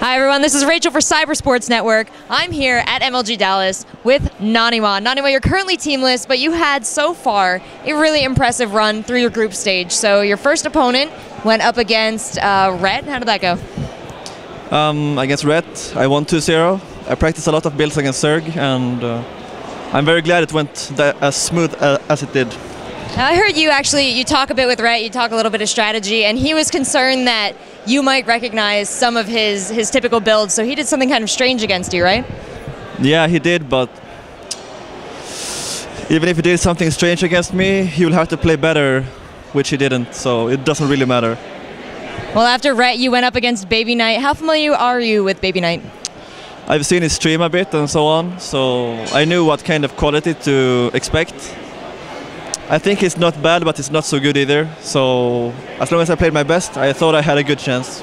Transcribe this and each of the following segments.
Hi everyone, this is Rachel for Cybersports Network. I'm here at MLG Dallas with NaNiwa. NaNiwa, you're currently teamless, but you had so far a really impressive run through your group stage. So your first opponent went up against Red. How did that go? Against Red, I won 2-0. I practiced a lot of builds against Zerg, and I'm very glad it went as smooth as it did. Now, I heard you talk a bit with Rhett, you talk a little bit of strategy, and he was concerned that you might recognize some of his typical builds, so he did something kind of strange against you, right? Yeah, he did, but even if he did something strange against me, he will have to play better, which he didn't, so it doesn't really matter. Well, after Rhett, you went up against Baby Knight. How familiar are you with Baby Knight? I've seen his stream a bit and so on, so I knew what kind of quality to expect. I think he's not bad, but he's not so good either. So as long as I played my best, I thought I had a good chance.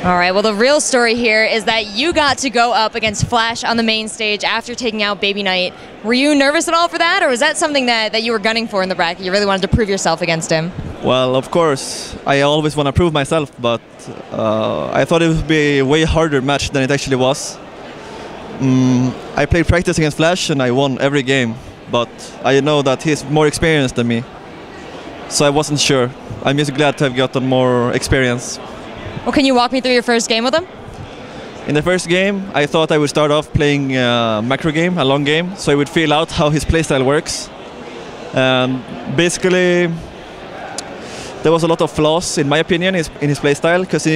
All right, well, the real story here is that you got to go up against Flash on the main stage after taking out Baby Knight. Were you nervous at all for that, or was that something that you were gunning for in the bracket? You really wanted to prove yourself against him? Well, of course, I always want to prove myself, but I thought it would be a way harder match than it actually was. I played practice against Flash and I won every game. But I know that he's more experienced than me, so I wasn't sure. I'm just glad to have gotten more experience. Well, can you walk me through your first game with him? In the first game, I thought I would start off playing a macro game, a long game, so I would feel out how his playstyle works. Basically, there was a lot of flaws, in my opinion, in his playstyle, because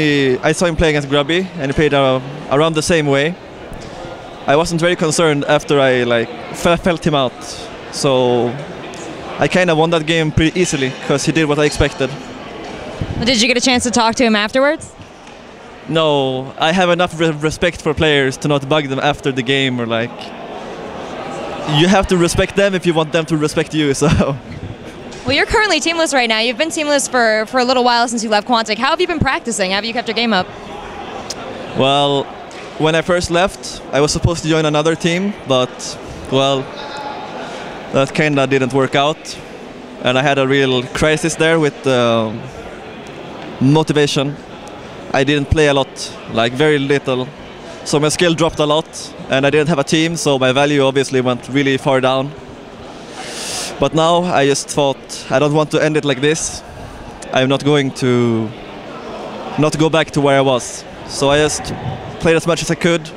I saw him playing as Grubby, and he played around the same way. I wasn't very concerned after I felt him out, so I kind of won that game pretty easily because he did what I expected. Well, did you get a chance to talk to him afterwards? No, I have enough respect for players to not bug them after the game, or you have to respect them if you want them to respect you. So. Well, you're currently teamless right now. You've been teamless for a little while since you left Quantic. How have you been practicing? How have you kept your game up? Well, when I first left, I was supposed to join another team, but, well, that kinda didn't work out. And I had a real crisis there with motivation. I didn't play a lot, very little. So my skill dropped a lot, and I didn't have a team, so my value obviously went really far down. But now I just thought, I don't want to end it like this. I'm not going to not go back to where I was. So I just played as much as I could.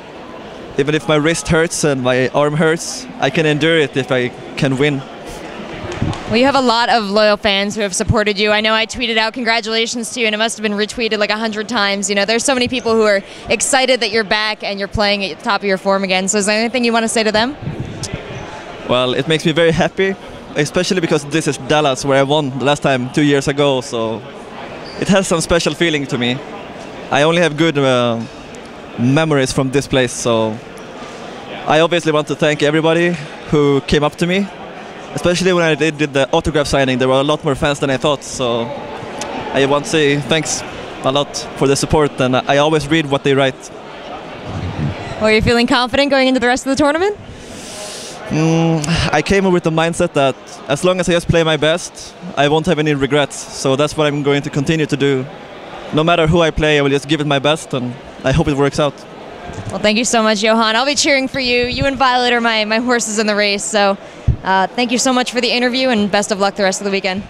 Even if my wrist hurts and my arm hurts, I can endure it if I can win. Well, you have a lot of loyal fans who have supported you. I know I tweeted out congratulations to you, and it must have been retweeted 100 times. You know, there's so many people who are excited that you're back and you're playing at the top of your form again. So is there anything you want to say to them? Well, it makes me very happy, especially because this is Dallas, where I won the last time 2 years ago. So it has some special feeling to me. I only have good memories from this place, so I obviously want to thank everybody who came up to me, especially when I did the autograph signing. There were a lot more fans than I thought, so I want to say thanks a lot for the support, and I always read what they write. Well, are you feeling confident going into the rest of the tournament? I came with the mindset that as long as I just play my best, I won't have any regrets, so that's what I'm going to continue to do. No matter who I play, I will just give it my best, and I hope it works out. Well, thank you so much, Johan. I'll be cheering for you. You and Violet are my horses in the race, so thank you so much for the interview, and best of luck the rest of the weekend.